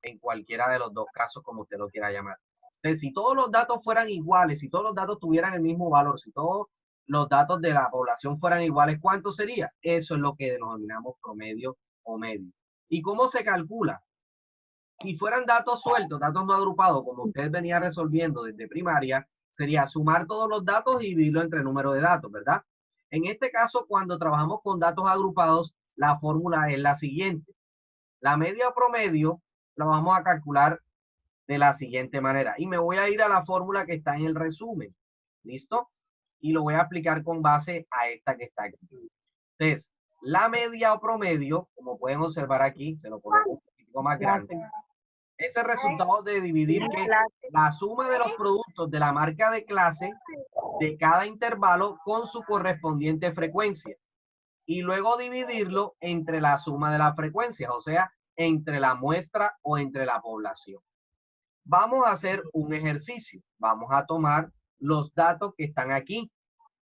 en cualquiera de los dos casos, como usted lo quiera llamar. Entonces, si todos los datos fueran iguales, si todos los datos tuvieran el mismo valor, si todos los datos de la población fueran iguales, ¿cuánto sería? Eso es lo que denominamos promedio o medio. ¿Y cómo se calcula? Si fueran datos sueltos, datos no agrupados, como usted venía resolviendo desde primaria, sería sumar todos los datos y dividirlo entre el número de datos, ¿verdad? En este caso, cuando trabajamos con datos agrupados, la fórmula es la siguiente. La media promedio la vamos a calcular de la siguiente manera. Y me voy a ir a la fórmula que está en el resumen. ¿Listo? Y lo voy a aplicar con base a esta que está aquí. Entonces, la media o promedio, como pueden observar aquí, se lo coloco un poquito más grande. Es el resultado de dividir la suma de los productos de la marca de clase de cada intervalo con su correspondiente frecuencia. Y luego dividirlo entre la suma de las frecuencias, o sea, entre la muestra o entre la población. Vamos a hacer un ejercicio. Vamos a tomar los datos que están aquí.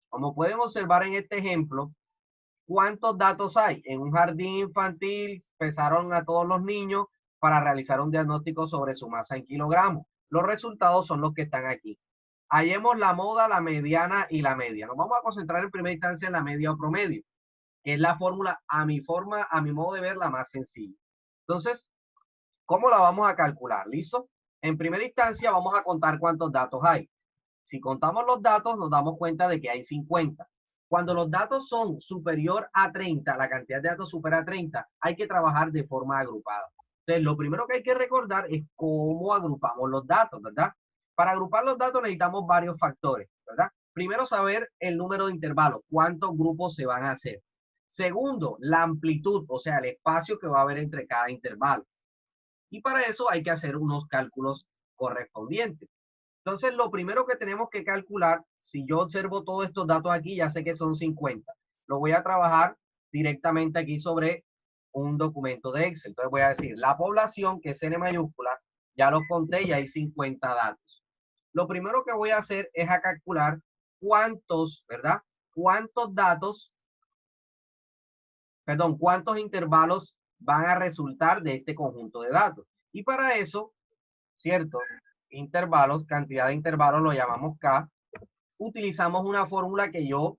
Como pueden observar en este ejemplo, ¿cuántos datos hay? En un jardín infantil pesaron a todos los niños para realizar un diagnóstico sobre su masa en kilogramos. Los resultados son los que están aquí. Hallemos la moda, la mediana y la media. Nos vamos a concentrar en primera instancia en la media o promedio, que es la fórmula, a mi modo de ver, la más sencilla. Entonces, ¿cómo la vamos a calcular? ¿Listo? En primera instancia vamos a contar cuántos datos hay. Si contamos los datos, nos damos cuenta de que hay 50. Cuando los datos son superior a 30, la cantidad de datos supera a 30, hay que trabajar de forma agrupada. Entonces, lo primero que hay que recordar es cómo agrupamos los datos, ¿verdad? Para agrupar los datos necesitamos varios factores, ¿verdad? Primero, saber el número de intervalos, cuántos grupos se van a hacer. Segundo, la amplitud, o sea, el espacio que va a haber entre cada intervalo. Y para eso hay que hacer unos cálculos correspondientes. Entonces, lo primero que tenemos que calcular, si yo observo todos estos datos aquí, ya sé que son 50. Lo voy a trabajar directamente aquí sobre un documento de Excel. Entonces voy a decir, la población, que es N mayúscula, ya los conté y hay 50 datos. Lo primero que voy a hacer es a calcular cuántos, ¿verdad? Cuántos datos, perdón, cuántos intervalos van a resultar de este conjunto de datos. Y para eso, ¿cierto? Intervalos, cantidad de intervalos lo llamamos K. Utilizamos una fórmula que yo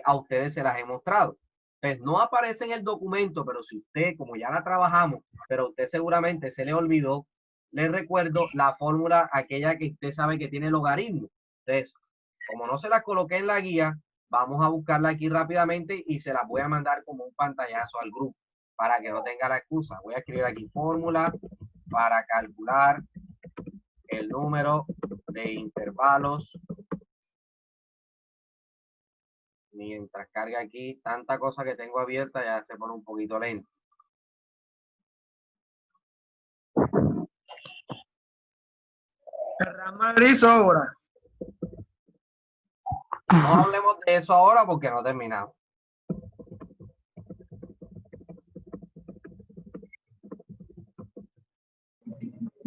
a ustedes se las he mostrado. Pues no aparece en el documento, pero si usted, como ya la trabajamos, pero usted seguramente se le olvidó, les recuerdo la fórmula, aquella que usted sabe que tiene logaritmo. Entonces, como no se la coloqué en la guía, vamos a buscarla aquí rápidamente y se las voy a mandar como un pantallazo al grupo para que no tenga la excusa. Voy a escribir aquí fórmula para calcular el número de intervalos. Mientras carga aquí, tanta cosa que tengo abierta ya se pone un poquito lento. El rama gris sobra. No hablemos de eso ahora porque no terminamos.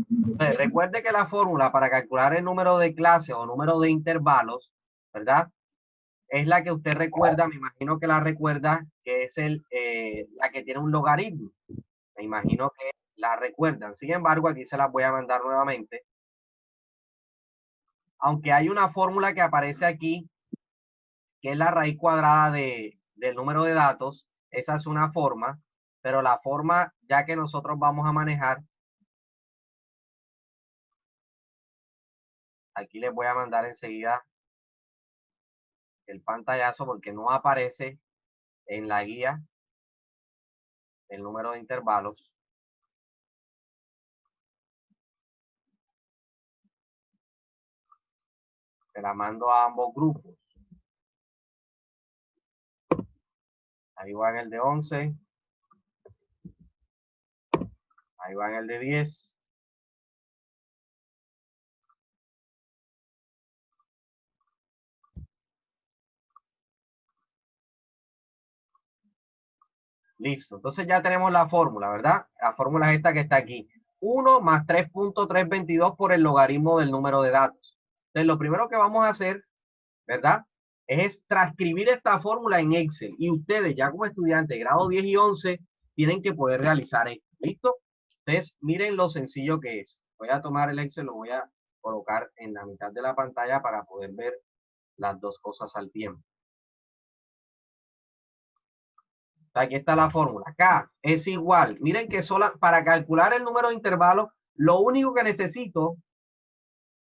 Entonces, recuerde que la fórmula para calcular el número de clases o número de intervalos, ¿verdad? Es la que usted recuerda, me imagino que la recuerda, que es la que tiene un logaritmo. Me imagino que la recuerdan. Sin embargo, aquí se las voy a mandar nuevamente. Aunque hay una fórmula que aparece aquí, que es la raíz cuadrada del número de datos, esa es una forma, pero la forma ya que nosotros vamos a manejar, aquí les voy a mandar enseguida el pantallazo porque no aparece en la guía el número de intervalos. Se la mando a ambos grupos. Ahí va en el de 11. Ahí va en el de 10. Listo. Entonces ya tenemos la fórmula, ¿verdad? La fórmula es esta que está aquí. 1 más 3.322 por el logaritmo del número de datos. Entonces lo primero que vamos a hacer, ¿verdad? Es transcribir esta fórmula en Excel. Y ustedes ya como estudiantes, grado 10 y 11, tienen que poder realizar esto. ¿Listo? Entonces, miren lo sencillo que es. Voy a tomar el Excel, lo voy a colocar en la mitad de la pantalla para poder ver las dos cosas al tiempo. Aquí está la fórmula. K es igual. Miren que para calcular el número de intervalos, lo único que necesito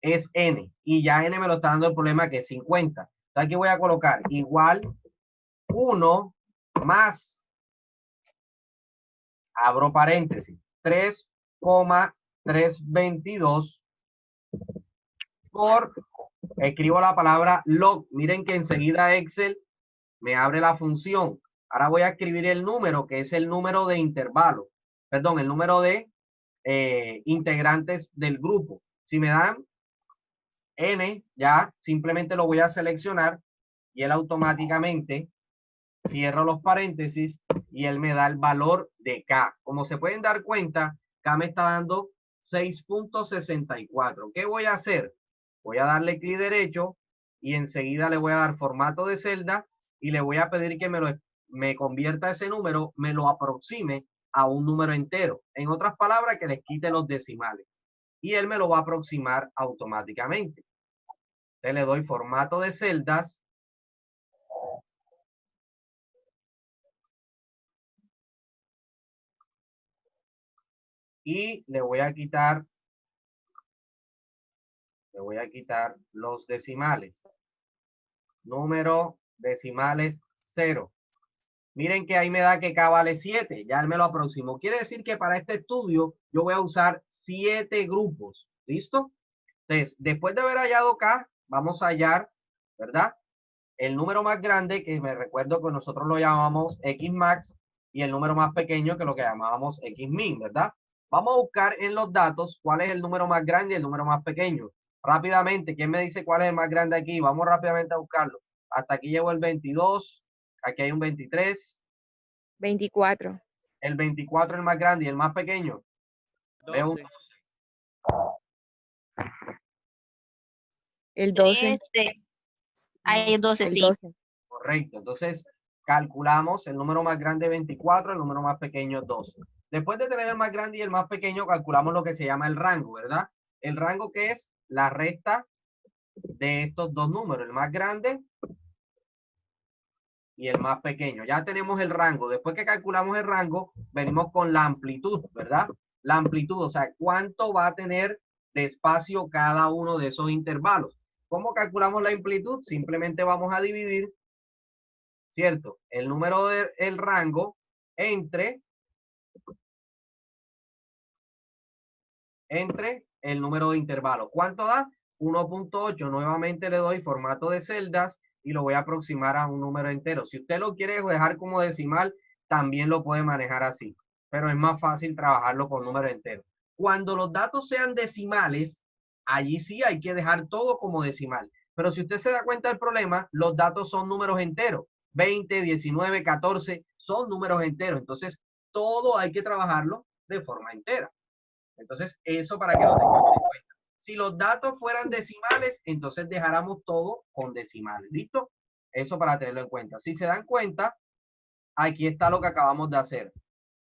es N. Y ya N me lo está dando el problema que es 50. Entonces aquí voy a colocar igual 1 más, abro paréntesis, 3,322 por, escribo la palabra log. Miren que enseguida Excel me abre la función. Ahora voy a escribir el número, que es el número de intervalos. Perdón, el número de integrantes del grupo. Si me dan N, ya simplemente lo voy a seleccionar y él automáticamente cierra los paréntesis y él me da el valor de K. Como se pueden dar cuenta, K me está dando 6.64. ¿Qué voy a hacer? Voy a darle clic derecho y enseguida le voy a dar formato de celda y le voy a pedir que me convierta ese número, me lo aproxime a un número entero. En otras palabras, que les quite los decimales. Y él me lo va a aproximar automáticamente. Entonces le doy formato de celdas. Y le voy a quitar los decimales. Número decimales 0. Miren que ahí me da que K vale 7. Ya él me lo aproximó. Quiere decir que para este estudio yo voy a usar 7 grupos. ¿Listo? Entonces, después de haber hallado K, vamos a hallar, ¿verdad? El número más grande, que me recuerdo que nosotros lo llamamos X max, y el número más pequeño, que lo que llamábamos X min, ¿verdad? Vamos a buscar en los datos cuál es el número más grande y el número más pequeño. Rápidamente, ¿quién me dice cuál es el más grande aquí? Vamos rápidamente a buscarlo. Hasta aquí llegó el 22, aquí hay un 23. 24. El 24 es el más grande y el más pequeño. 12. El 12. Hay 12, El sí. 12. Correcto. Entonces, calculamos el número más grande 24, el número más pequeño 12. Después de tener el más grande y el más pequeño, calculamos lo que se llama el rango, ¿verdad? El rango que es la resta de estos dos números, el más grande y el más pequeño. Ya tenemos el rango. Después que calculamos el rango, venimos con la amplitud, ¿verdad? La amplitud, o sea, cuánto va a tener de espacio cada uno de esos intervalos. ¿Cómo calculamos la amplitud? Simplemente vamos a dividir, ¿cierto? El número del rango entre el número de intervalos. ¿Cuánto da? 1.8. Nuevamente le doy formato de celdas y lo voy a aproximar a un número entero. Si usted lo quiere dejar como decimal, también lo puede manejar así, pero es más fácil trabajarlo con número entero. Cuando los datos sean decimales, allí sí hay que dejar todo como decimal. Pero si usted se da cuenta del problema, los datos son números enteros. 20, 19, 14 son números enteros. Entonces, todo hay que trabajarlo de forma entera. Entonces, eso para que lo tengamos en cuenta. Si los datos fueran decimales, entonces dejáramos todo con decimales. ¿Listo? Eso para tenerlo en cuenta. Si se dan cuenta, aquí está lo que acabamos de hacer.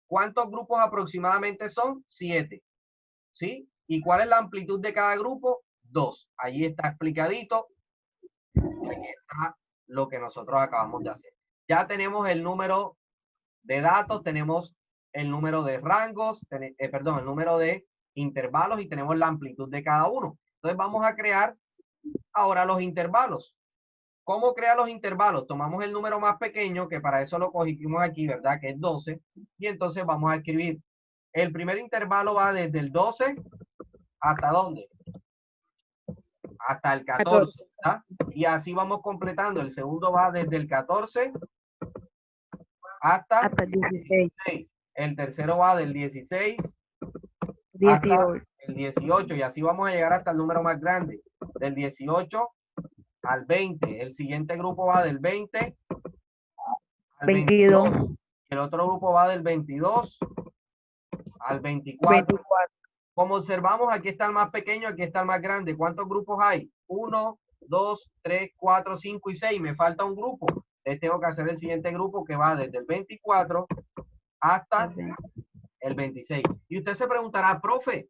¿Cuántos grupos aproximadamente son? 7. ¿Sí? ¿Y cuál es la amplitud de cada grupo? 2. Allí está explicadito. Y aquí está lo que nosotros acabamos de hacer. Ya tenemos el número de datos, tenemos el número de rangos, perdón, el número de intervalos y tenemos la amplitud de cada uno. Entonces vamos a crear ahora los intervalos. ¿Cómo crear los intervalos? Tomamos el número más pequeño, que para eso lo cogimos aquí, ¿verdad? Que es 12. Y entonces vamos a escribir. El primer intervalo va desde el 12 hasta ¿dónde? Hasta el 14, ¿verdad? Y así vamos completando. El segundo va desde el 14 hasta Hasta 16. 16. El tercero va del 16 hasta 18. el 18 y así vamos a llegar hasta el número más grande, del 18 al 20. El siguiente grupo va del 20 al 22. 22. El otro grupo va del 22 al 24. 24. Como observamos, aquí está el más pequeño, aquí está el más grande. ¿Cuántos grupos hay? 1, 2, 3, 4, 5 y 6. Me falta un grupo. Entonces tengo que hacer el siguiente grupo que va desde el 24 hasta El 26. Y usted se preguntará, profe,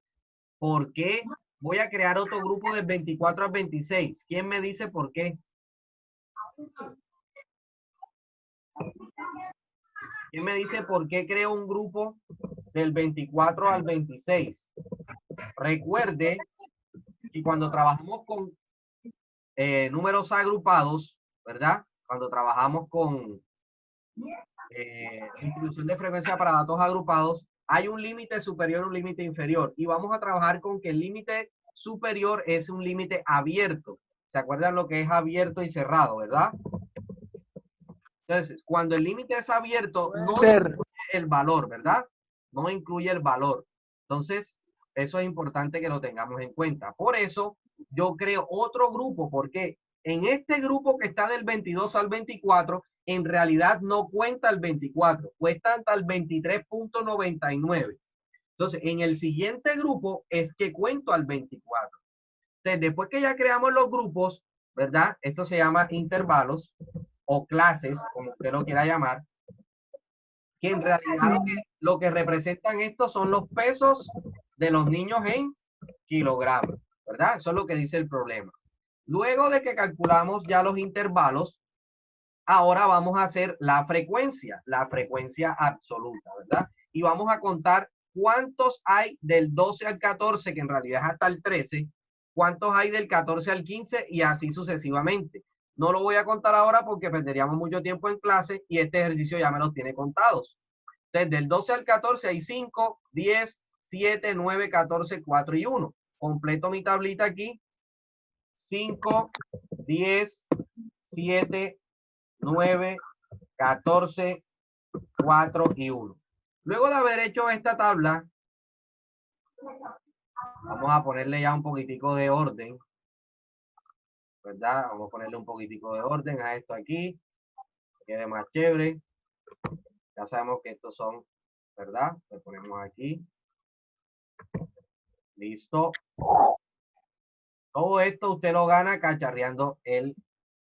¿por qué voy a crear otro grupo del 24 al 26? ¿Quién me dice por qué? ¿Quién me dice por qué creo un grupo del 24 al 26? Recuerde que cuando trabajamos con números agrupados, ¿verdad? Cuando trabajamos con distribución de frecuencia para datos agrupados, hay un límite superior y un límite inferior. Y vamos a trabajar con que el límite superior es un límite abierto. ¿Se acuerdan lo que es abierto y cerrado, verdad? Entonces, cuando el límite es abierto, no incluye el valor, ¿verdad? No incluye el valor. Entonces, eso es importante que lo tengamos en cuenta. Por eso, yo creo otro grupo, porque en este grupo que está del 22 al 24, en realidad no cuenta el 24, cuenta hasta el 23.99. Entonces, en el siguiente grupo es que cuento al 24. Entonces, después que ya creamos los grupos, ¿verdad? Esto se llama intervalos o clases, como usted lo quiera llamar, que en realidad lo que representan estos son los pesos de los niños en kilogramos, ¿verdad? Eso es lo que dice el problema. Luego de que calculamos ya los intervalos, ahora vamos a hacer la frecuencia absoluta, ¿verdad? Y vamos a contar cuántos hay del 12 al 14, que en realidad es hasta el 13, cuántos hay del 14 al 15 y así sucesivamente. No lo voy a contar ahora porque perderíamos mucho tiempo en clase y este ejercicio ya me los tiene contados. Entonces, del 12 al 14 hay 5, 10, 7, 9, 14, 4 y 1. Completo mi tablita aquí. 5, 10, 7, 9, 14, 4 y 1. Luego de haber hecho esta tabla, vamos a ponerle ya un poquitico de orden, ¿verdad? Vamos a ponerle un poquitico de orden a esto aquí, que quede más chévere. Ya sabemos que estos son, ¿verdad? Le ponemos aquí. Listo. Todo esto usted lo gana cacharreando el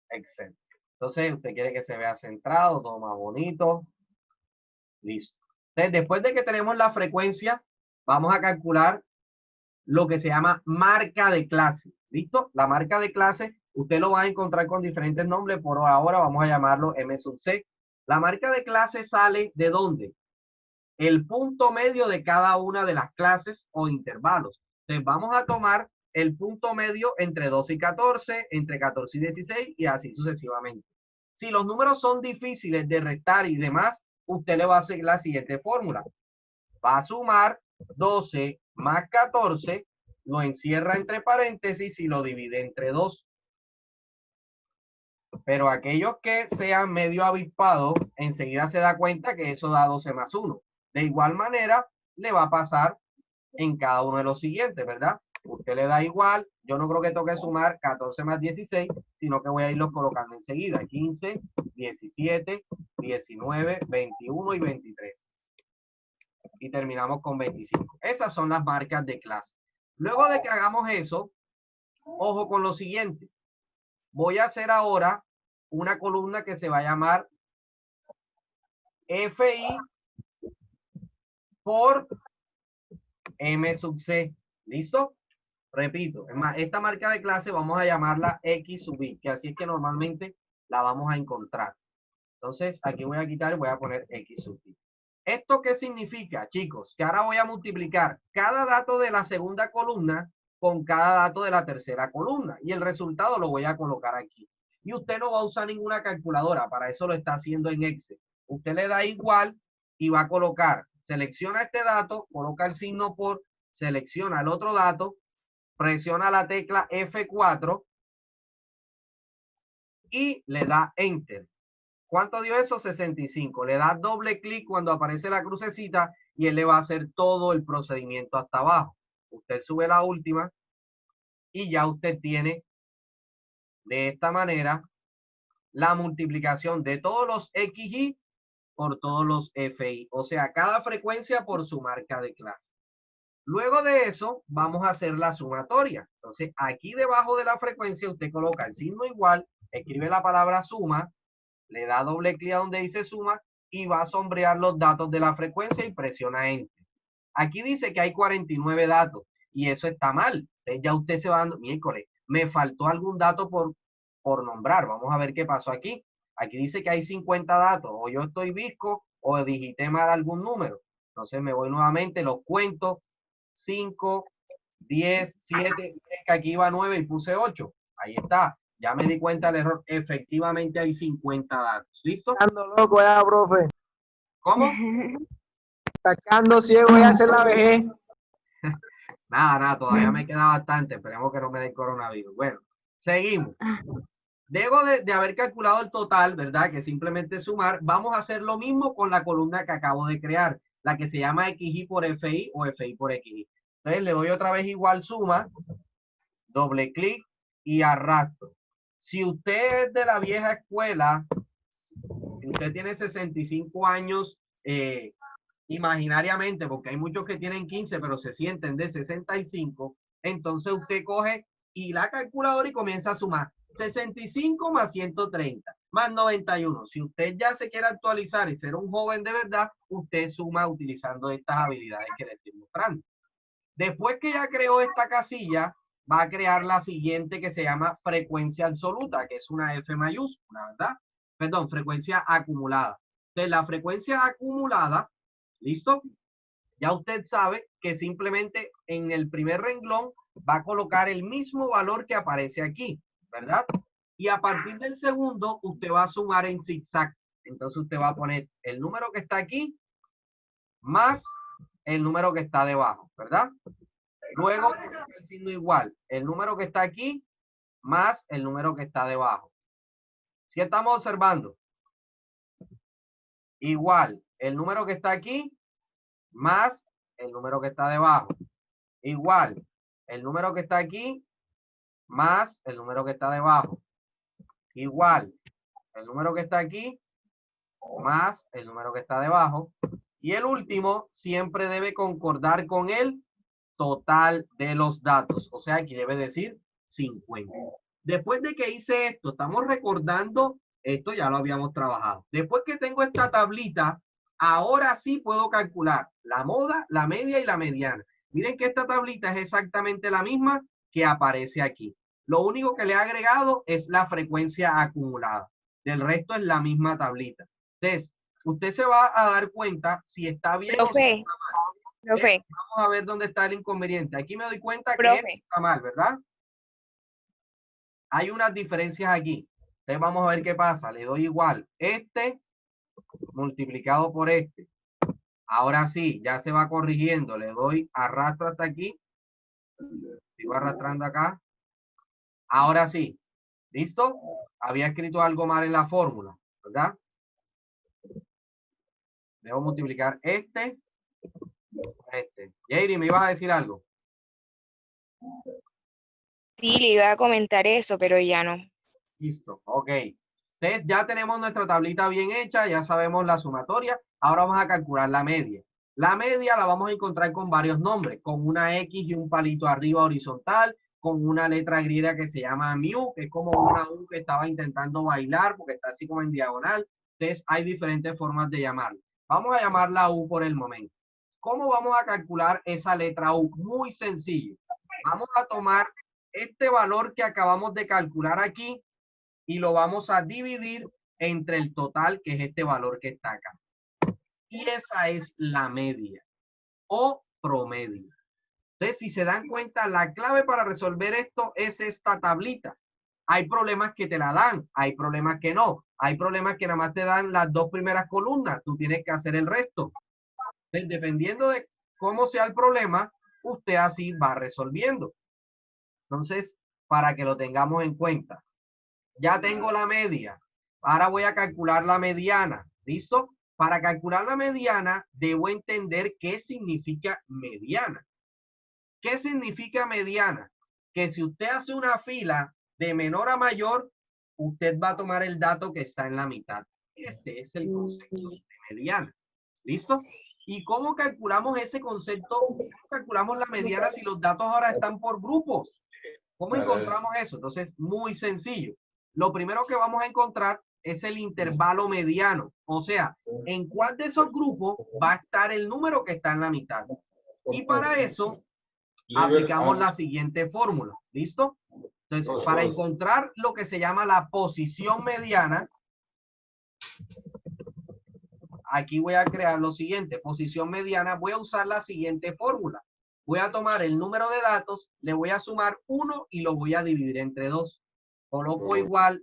Excel. Entonces, usted quiere que se vea centrado, todo más bonito. Listo. Entonces, después de que tenemos la frecuencia, vamos a calcular lo que se llama marca de clase. ¿Listo? La marca de clase, usted lo va a encontrar con diferentes nombres. Por ahora vamos a llamarlo M sub C. La marca de clase sale ¿de dónde? El punto medio de cada una de las clases o intervalos. Entonces, vamos a tomar el punto medio entre 12 y 14, entre 14 y 16 y así sucesivamente. Si los números son difíciles de restar y demás, usted le va a hacer la siguiente fórmula. Va a sumar 12 más 14, lo encierra entre paréntesis y lo divide entre 2. Pero aquellos que sean medio avispados, enseguida se da cuenta que eso da 12 más 1. De igual manera, le va a pasar en cada uno de los siguientes, ¿verdad? Usted le da igual, yo no creo que toque sumar 14 más 16, sino que voy a irlos colocando enseguida. 15, 17, 19, 21 y 23. Y terminamos con 25. Esas son las marcas de clase. Luego de que hagamos eso, ojo con lo siguiente. Voy a hacer ahora una columna que se va a llamar FI por M sub C. ¿Listo? Repito, es más, esta marca de clase vamos a llamarla X sub I, que así es que normalmente la vamos a encontrar. Entonces, aquí voy a quitar y voy a poner X sub I. ¿Esto qué significa, chicos? Que ahora voy a multiplicar cada dato de la segunda columna con cada dato de la tercera columna. Y el resultado lo voy a colocar aquí. Y usted no va a usar ninguna calculadora, para eso lo está haciendo en Excel. Usted le da igual y va a colocar, selecciona este dato, coloca el signo por, selecciona el otro dato, presiona la tecla F4 y le da Enter. ¿Cuánto dio eso? 65. Le da doble clic cuando aparece la crucecita y él le va a hacer todo el procedimiento hasta abajo. Usted sube la última y ya usted tiene de esta manera la multiplicación de todos los XY por todos los FI. O sea, cada frecuencia por su marca de clase. Luego de eso, vamos a hacer la sumatoria. Entonces, aquí debajo de la frecuencia, usted coloca el signo igual, escribe la palabra suma, le da doble clic a donde dice suma y va a sombrear los datos de la frecuencia y presiona Enter. Aquí dice que hay 49 datos y eso está mal. Entonces ya usted se va dando, miércoles, me faltó algún dato por nombrar. Vamos a ver qué pasó aquí. Aquí dice que hay 50 datos, o yo estoy visco o digité mal algún número. Entonces me voy nuevamente, los cuento, 5, 10, 7, que aquí iba 9 y puse 8. Ahí está. Ya me di cuenta del error. Efectivamente hay 50 datos. ¿Listo? Ando loco ya, profe. ¿Cómo? Sacando ciego ya hacer la vejez. Nada, todavía me queda bastante. Esperemos que no me dé coronavirus. Bueno, seguimos. Luego de haber calculado el total, ¿verdad? Que simplemente sumar, vamos a hacer lo mismo con la columna que acabo de crear, la que se llama XY por FI o FI por XY. Entonces le doy otra vez igual suma, doble clic y arrastro. Si usted es de la vieja escuela, si usted tiene 65 años imaginariamente, porque hay muchos que tienen 15, pero se sienten de 65, entonces usted coge y la calculadora y comienza a sumar 65 más 130 más 91. Si usted ya se quiere actualizar y ser un joven de verdad, usted suma utilizando estas habilidades que le estoy mostrando. Después que ya creó esta casilla, va a crear la siguiente que se llama frecuencia absoluta, que es una F mayúscula, ¿verdad? Perdón, frecuencia acumulada. Entonces, la frecuencia acumulada, ¿listo? Ya usted sabe que simplemente en el primer renglón va a colocar el mismo valor que aparece aquí, ¿verdad? Y a partir del segundo, usted va a sumar en zigzag. Entonces usted va a poner el número que está aquí más el número que está debajo, ¿verdad? Luego, el signo igual, el número que está aquí más el número que está debajo. ¿Sí estamos observando? Igual, el número que está aquí más el número que está debajo. Igual, el número que está aquí más el número que está debajo. Igual, el número que está aquí más el número que está debajo. Y el último siempre debe concordar con el total de los datos. O sea, aquí debe decir 50. Después de que hice esto, estamos recordando, esto ya lo habíamos trabajado. Después que tengo esta tablita, ahora sí puedo calcular la moda, la media y la mediana. Miren que esta tablita es exactamente la misma que aparece aquí. Lo único que le he agregado es la frecuencia acumulada. Del resto es la misma tablita. Entonces, usted se va a dar cuenta si está bien o si Profe, está mal. profe, Vamos a ver dónde está el inconveniente. Aquí me doy cuenta que profe. esto está mal, ¿verdad? Hay unas diferencias aquí. Entonces vamos a ver qué pasa. Le doy igual. Este multiplicado por este. Ahora sí, ya se va corrigiendo. Le doy arrastro hasta aquí. Sigo arrastrando acá. Ahora sí. ¿Listo? Había escrito algo mal en la fórmula, ¿verdad? Debo multiplicar este por este. Jairi, ¿me ibas a decir algo? Sí, le iba a comentar eso, pero ya no. Listo, ok. Entonces ya tenemos nuestra tablita bien hecha, ya sabemos la sumatoria. Ahora vamos a calcular la media. La media la vamos a encontrar con varios nombres, con una X y un palito arriba horizontal, con una letra griega que se llama mu, que es como una U que estaba intentando bailar porque está así como en diagonal. Entonces hay diferentes formas de llamarla. Vamos a llamarla U por el momento. ¿Cómo vamos a calcular esa letra U? Muy sencillo. Vamos a tomar este valor que acabamos de calcular aquí y lo vamos a dividir entre el total, que es este valor que está acá. Y esa es la media o promedio. Entonces, si se dan cuenta, la clave para resolver esto es esta tablita. Hay problemas que te la dan, hay problemas que no. Hay problemas que nada más te dan las dos primeras columnas, tú tienes que hacer el resto. Entonces, dependiendo de cómo sea el problema, usted así va resolviendo. Entonces, para que lo tengamos en cuenta. Ya tengo la media. Ahora voy a calcular la mediana. ¿Listo? Para calcular la mediana, debo entender qué significa mediana. ¿Qué significa mediana? Que si usted hace una fila de menor a mayor, usted va a tomar el dato que está en la mitad. Ese es el concepto de mediana. ¿Listo? ¿Y cómo calculamos ese concepto? ¿Cómo calculamos la mediana si los datos ahora están por grupos? ¿Cómo encontramos eso? Entonces, muy sencillo. Lo primero que vamos a encontrar es el intervalo mediano. O sea, ¿en cuál de esos grupos va a estar el número que está en la mitad? Y para eso aplicamos la siguiente fórmula. ¿Listo? Entonces, para encontrar lo que se llama la posición mediana, aquí voy a crear lo siguiente. Posición mediana, voy a usar la siguiente fórmula. Voy a tomar el número de datos, le voy a sumar 1 y lo voy a dividir entre 2. Coloco igual,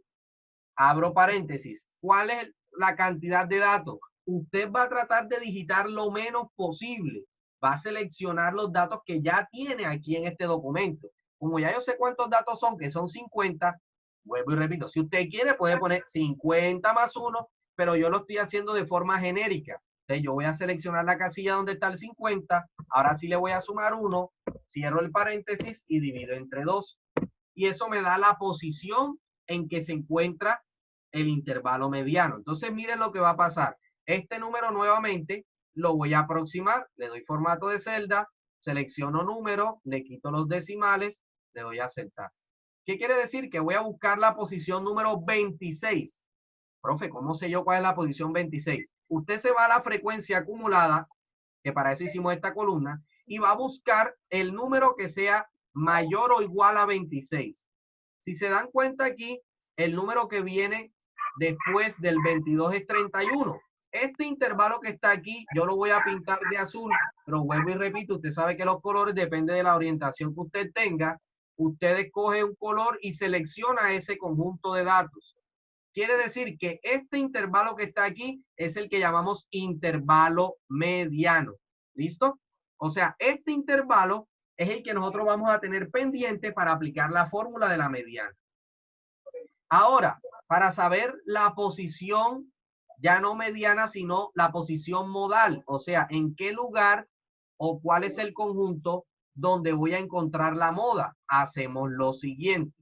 abro paréntesis. ¿Cuál es la cantidad de datos? Usted va a tratar de digitar lo menos posible. Va a seleccionar los datos que ya tiene aquí en este documento. Como ya yo sé cuántos datos son, que son 50, vuelvo y repito, si usted quiere puede poner 50 más 1, pero yo lo estoy haciendo de forma genérica. Entonces yo voy a seleccionar la casilla donde está el 50, ahora sí le voy a sumar 1, cierro el paréntesis y divido entre 2. Y eso me da la posición en que se encuentra el intervalo mediano. Entonces miren lo que va a pasar. Este número nuevamente lo voy a aproximar, le doy formato de celda, selecciono número, le quito los decimales, le doy a aceptar. ¿Qué quiere decir? Que voy a buscar la posición número 26. Profe, ¿cómo sé yo cuál es la posición 26? Usted se va a la frecuencia acumulada, que para eso hicimos esta columna, y va a buscar el número que sea mayor o igual a 26. Si se dan cuenta aquí, el número que viene después del 22 es 31. Este intervalo que está aquí, yo lo voy a pintar de azul, pero vuelvo y repito, usted sabe que los colores depende de la orientación que usted tenga. Usted escoge un color y selecciona ese conjunto de datos. Quiere decir que este intervalo que está aquí es el que llamamos intervalo mediano. ¿Listo? O sea, este intervalo es el que nosotros vamos a tener pendiente para aplicar la fórmula de la mediana. Ahora, para saber la posición ya no mediana, sino la posición modal, o sea, en qué lugar o cuál es el conjunto donde voy a encontrar la moda, hacemos lo siguiente.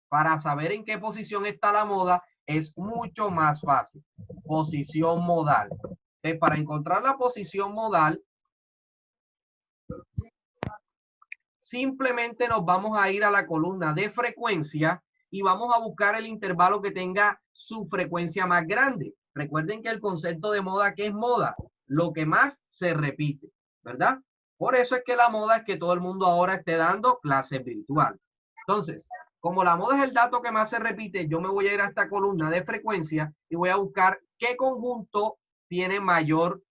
Para saber en qué posición está la moda es mucho más fácil. Posición modal. Entonces, para encontrar la posición modal, simplemente nos vamos a ir a la columna de frecuencia y vamos a buscar el intervalo que tenga su frecuencia más grande. Recuerden que el concepto de moda, ¿qué es moda? Lo que más se repite, ¿verdad? Por eso es que la moda es que todo el mundo ahora esté dando clases virtuales. Entonces, como la moda es el dato que más se repite, yo me voy a ir a esta columna de frecuencia y voy a buscar qué conjunto tiene mayor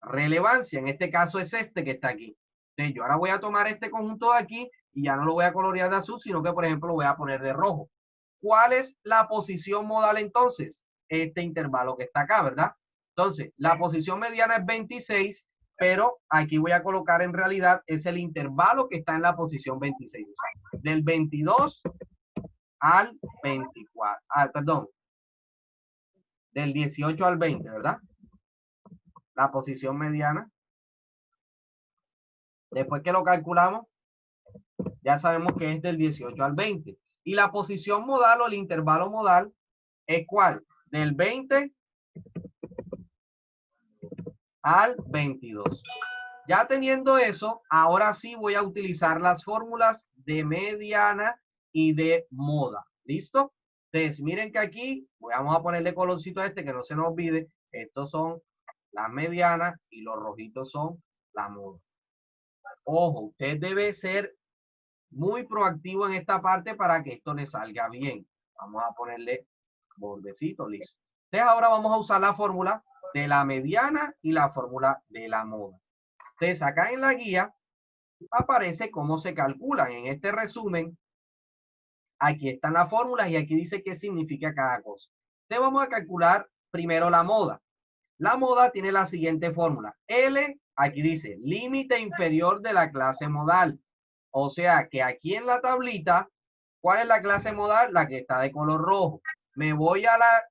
relevancia. En este caso es este que está aquí. Entonces, yo ahora voy a tomar este conjunto de aquí y ya no lo voy a colorear de azul, sino que, por ejemplo, lo voy a poner de rojo. ¿Cuál es la posición modal entonces? Este intervalo que está acá, ¿verdad? Entonces, la posición mediana es 26, pero aquí voy a colocar en realidad es el intervalo que está en la posición 26. O sea, del 22 al 24. Perdón. Del 18 al 20, ¿verdad? La posición mediana. Después que lo calculamos, ya sabemos que es del 18 al 20. Y la posición modal o el intervalo modal es ¿cuál? Del 20 al 22. Ya teniendo eso, ahora sí voy a utilizar las fórmulas de mediana y de moda. ¿Listo? Entonces, miren que aquí, vamos a ponerle colorcito a este que no se nos olvide. Estos son las medianas y los rojitos son la moda. Ojo, usted debe ser muy proactivo en esta parte para que esto le salga bien. Vamos a ponerle bordecito, listo. Entonces ahora vamos a usar la fórmula de la mediana y la fórmula de la moda. Entonces acá en la guía aparece cómo se calculan. En este resumen, aquí están las fórmulas y aquí dice qué significa cada cosa. Entonces vamos a calcular primero la moda. La moda tiene la siguiente fórmula. L, aquí dice, límite inferior de la clase modal. O sea que aquí en la tablita, ¿cuál es la clase modal? La que está de color rojo. Me voy a la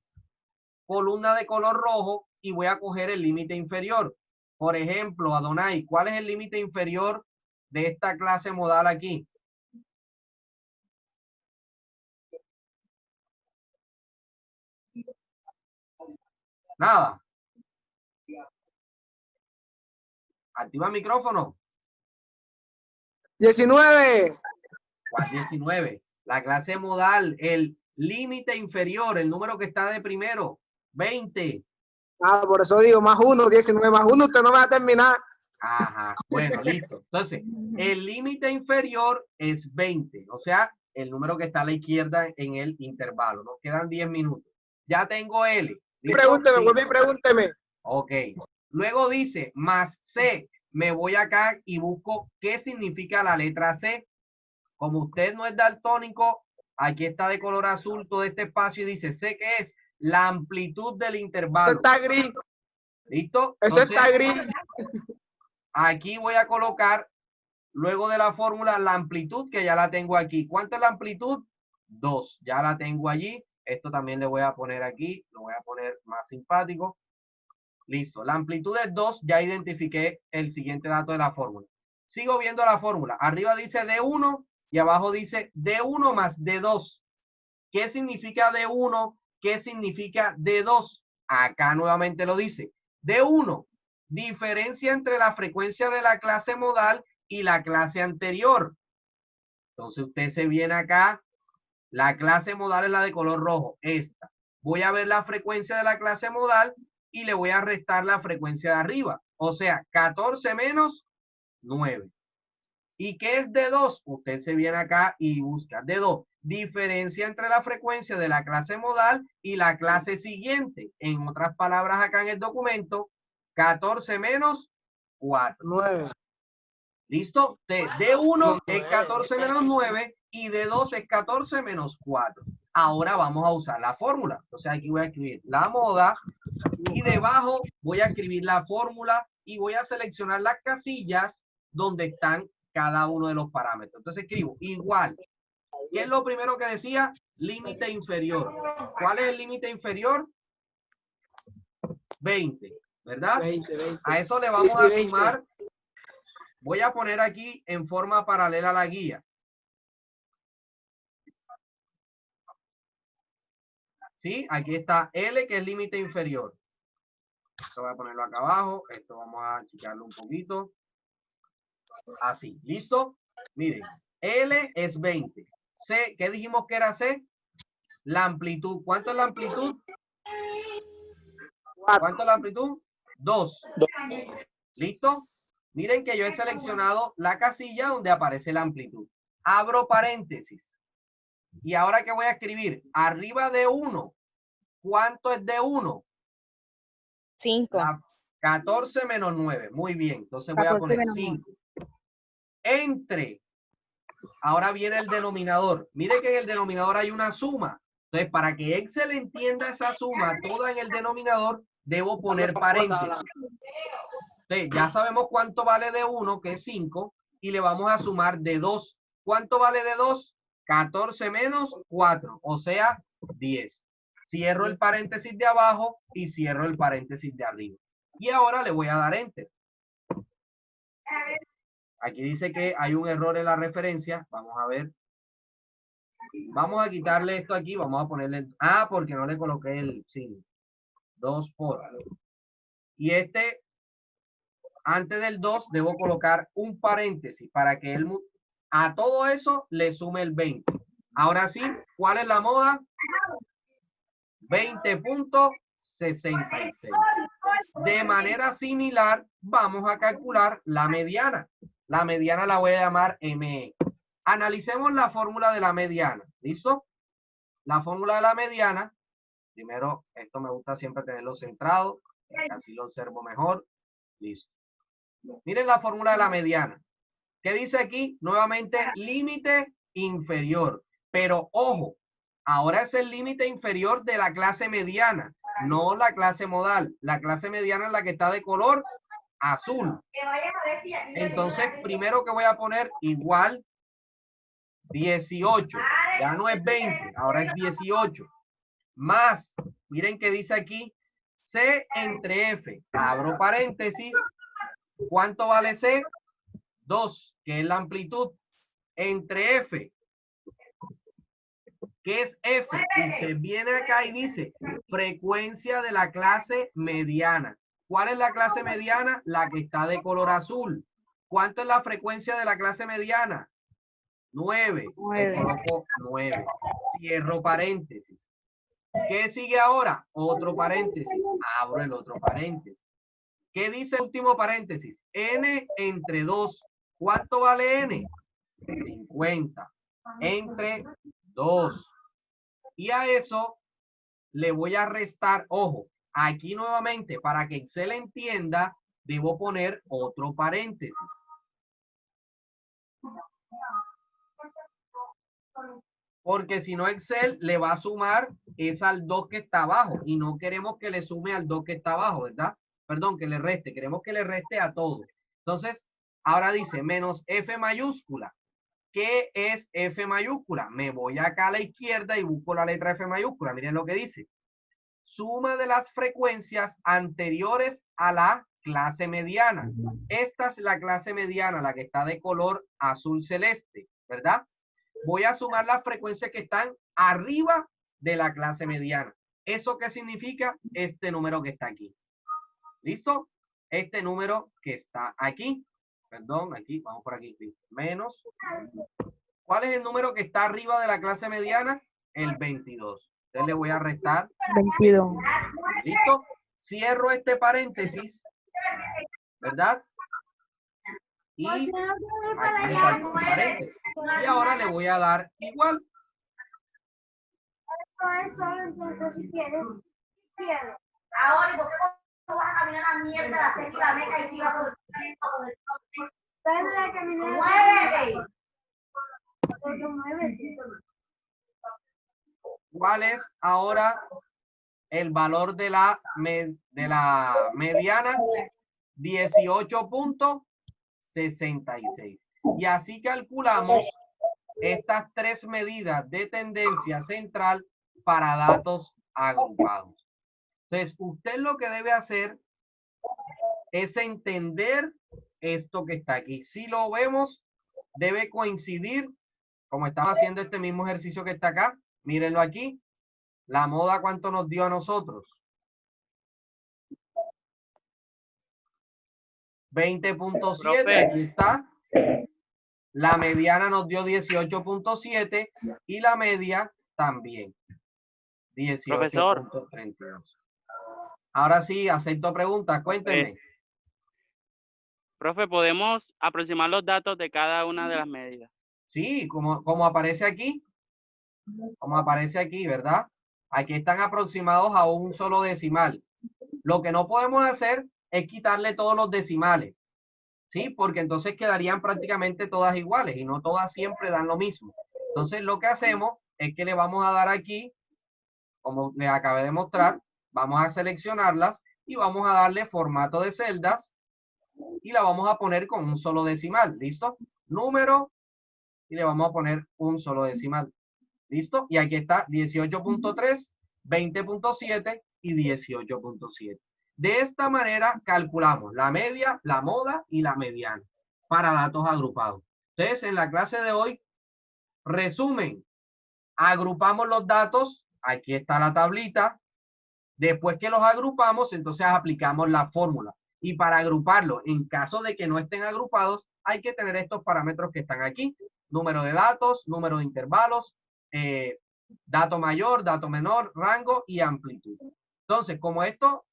columna de color rojo y voy a coger el límite inferior. Por ejemplo, Adonai, ¿cuál es el límite inferior de esta clase modal aquí? Nada. Activa el micrófono. 19. ¿Cuál 19? La clase modal, el límite inferior, el número que está de primero, 20. Ah, por eso digo, más 1, 19 más 1, usted no me va a terminar. Ajá, bueno, listo. Entonces, el límite inferior es 20, o sea, el número que está a la izquierda en el intervalo. Nos quedan 10 minutos. Ya tengo L. ¿Listo? Pregúnteme, Sí. vuelve y pregúnteme. Ok. Luego dice más C. Me voy acá y busco qué significa la letra C. Como usted no es daltónico, aquí está de color azul todo este espacio y dice C, ¿qué es? La amplitud del Eso intervalo. está gris. ¿Listo? Eso Entonces, está gris. aquí voy a colocar, luego de la fórmula, la amplitud, que ya la tengo aquí. ¿Cuánto es la amplitud? 2. Ya la tengo allí. Esto también le voy a poner aquí. Lo voy a poner más simpático. Listo. La amplitud es 2. Ya identifiqué el siguiente dato de la fórmula. Sigo viendo la fórmula. Arriba dice D1 y abajo dice D1 más D2. ¿Qué significa D1? ¿Qué significa D2? Acá nuevamente lo dice. D1, diferencia entre la frecuencia de la clase modal y la clase anterior. Entonces usted se viene acá. La clase modal es la de color rojo. Esta. Voy a ver la frecuencia de la clase modal y le voy a restar la frecuencia de arriba. O sea, 14 menos 9. ¿Y qué es D2? Usted se viene acá y busca D2. Diferencia entre la frecuencia de la clase modal y la clase siguiente. En otras palabras, acá en el documento, 14 menos 4. 9. ¿Listo? D1 es 14 menos 9 y D2 es 14 menos 4. Ahora vamos a usar la fórmula. Entonces aquí voy a escribir la moda y debajo voy a escribir la fórmula y voy a seleccionar las casillas donde están cada uno de los parámetros. Entonces escribo igual. ¿Qué es lo primero que decía? Límite inferior. ¿Cuál es el límite inferior? 20, ¿verdad? 20. A eso le vamos Sí, a 20. sumar. Voy a poner aquí en forma paralela a la guía. ¿Sí? Aquí está L, que es límite inferior. Esto voy a ponerlo acá abajo. Esto vamos a achicarlo un poquito. Así, ¿listo? Miren, L es 20. C, ¿qué dijimos que era C? La amplitud. ¿Cuánto es la amplitud? 4. ¿Cuánto es la amplitud? 2. ¿Listo? Miren que yo he seleccionado la casilla donde aparece la amplitud. Abro paréntesis. Y ahora que voy a escribir, arriba de 1, ¿cuánto es de 1? 5. 14 menos 9. Muy bien. Entonces voy a poner 5. Entre. Ahora viene el denominador. Mire que en el denominador hay una suma. Entonces, para que Excel entienda esa suma toda en el denominador, debo poner paréntesis. Entonces, ya sabemos cuánto vale de 1, que es 5, y le vamos a sumar de 2. ¿Cuánto vale de 2? 14 menos 4, o sea, 10. Cierro el paréntesis de abajo y cierro el paréntesis de arriba. Y ahora le voy a dar Enter. Aquí dice que hay un error en la referencia. Vamos a ver. Vamos a quitarle esto aquí. Vamos a ponerle... Ah, porque no le coloqué el signo. 2 por. Y este, antes del 2, debo colocar un paréntesis para que él a todo eso le sume el 20. Ahora sí, ¿cuál es la moda? 20.66. De manera similar, vamos a calcular la mediana. La mediana la voy a llamar ME. Analicemos la fórmula de la mediana. ¿Listo? La fórmula de la mediana. Primero, esto me gusta siempre tenerlo centrado. Así lo observo mejor. Listo. Miren la fórmula de la mediana. ¿Qué dice aquí? Nuevamente, límite inferior. Pero ojo, ahora es el límite inferior de la clase mediana, no la clase modal. La clase mediana es la que está de color azul. Entonces, primero que voy a poner igual 18. Ya no es 20, ahora es 18. Más, miren que dice aquí, C entre F. Abro paréntesis. ¿Cuánto vale C? 2, que es la amplitud, entre F. ¿Qué es F? Usted viene acá y dice frecuencia de la clase mediana. ¿Cuál es la clase mediana? La que está de color azul. ¿Cuánto es la frecuencia de la clase mediana? 9. Le coloco 9. Cierro paréntesis. ¿Qué sigue ahora? Otro paréntesis. Abro el otro paréntesis. ¿Qué dice el último paréntesis? N entre 2. ¿Cuánto vale N? 50. Entre 2. Y a eso le voy a restar, ojo, aquí nuevamente, para que Excel entienda, debo poner otro paréntesis. Porque si no, Excel le va a sumar es al 2 que está abajo y no queremos que le sume al 2 que está abajo, ¿verdad? Perdón, que le reste, queremos que le reste a todo. Entonces, ahora dice menos F mayúscula. ¿Qué es F mayúscula? Me voy acá a la izquierda y busco la letra F mayúscula. Miren lo que dice. Suma de las frecuencias anteriores a la clase mediana. Esta es la clase mediana, la que está de color azul celeste, ¿verdad? Voy a sumar las frecuencias que están arriba de la clase mediana. ¿Eso qué significa? Este número que está aquí. ¿Listo? Este número que está aquí. Perdón, aquí, vamos por aquí. Menos. ¿Cuál es el número que está arriba de la clase mediana? El 22. Entonces le voy a restar 22. ¿Listo? Cierro este paréntesis, ¿verdad? Y aquí está el paréntesis. Y ahora le voy a dar igual. Entonces, si quieres. Ahora, ¿por qué no vas a caminar la mierda, la seca y la meca y sigas por el ¡muévete! ¿Cuál es ahora el valor de la mediana? 18.66. Y así calculamos estas tres medidas de tendencia central para datos agrupados. Entonces, usted lo que debe hacer es entender esto que está aquí. Si lo vemos, debe coincidir, como estaba haciendo este mismo ejercicio que está acá. Mírenlo aquí. La moda, ¿cuánto nos dio a nosotros? 20.7, aquí está. La mediana nos dio 18.7 y la media también. 18.32. Ahora sí, acepto preguntas, cuéntenme. Profe, ¿podemos aproximar los datos de cada una de las medidas? Sí, como aparece aquí. Como aparece aquí, ¿verdad? Aquí están aproximados a un solo decimal. Lo que no podemos hacer es quitarle todos los decimales. ¿Sí? Porque entonces quedarían prácticamente todas iguales y no todas siempre dan lo mismo. Entonces lo que hacemos es que le vamos a dar aquí, como les acabé de mostrar, vamos a seleccionarlas y vamos a darle formato de celdas y la vamos a poner con un solo decimal. ¿Listo? Número y le vamos a poner un solo decimal. ¿Listo? Y aquí está 18.3, 20.7 y 18.7. De esta manera calculamos la media, la moda y la mediana para datos agrupados. Entonces, en la clase de hoy, resumen, agrupamos los datos, aquí está la tablita. Después que los agrupamos, entonces aplicamos la fórmula. Y para agruparlos, en caso de que no estén agrupados, hay que tener estos parámetros que están aquí. Número de datos, número de intervalos, dato mayor, dato menor, rango y amplitud. Entonces, como esto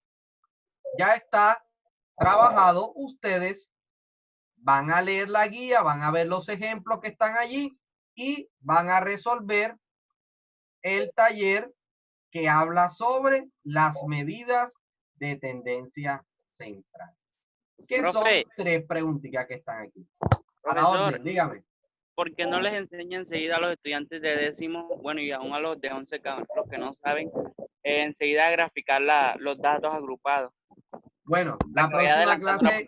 ya está trabajado, ustedes van a leer la guía, van a ver los ejemplos que están allí y van a resolver el taller que habla sobre las medidas de tendencia central. Que Profe, son tres preguntitas que están aquí. A la profesor, orden, dígame. ¿por qué no les enseña enseguida a los estudiantes de décimo, bueno, y aún a los de 11, los que no saben, enseguida graficar los datos agrupados? Bueno, La próxima clase.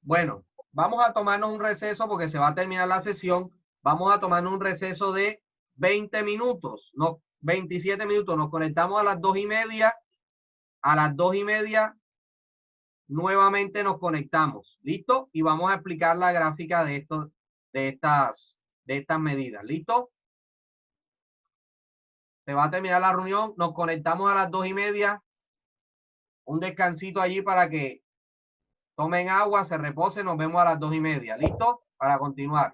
Bueno, vamos a tomarnos un receso porque se va a terminar la sesión. Vamos a tomarnos un receso de 20 minutos, no, 27 minutos. Nos conectamos a las 2:30. A las 2:30 nuevamente nos conectamos. ¿Listo? Y vamos a explicar la gráfica de estas medidas. ¿Listo? Se va a terminar la reunión. Nos conectamos a las 2:30. Un descansito allí para que tomen agua, se reposen. Nos vemos a las 2:30. ¿Listo? Para continuar.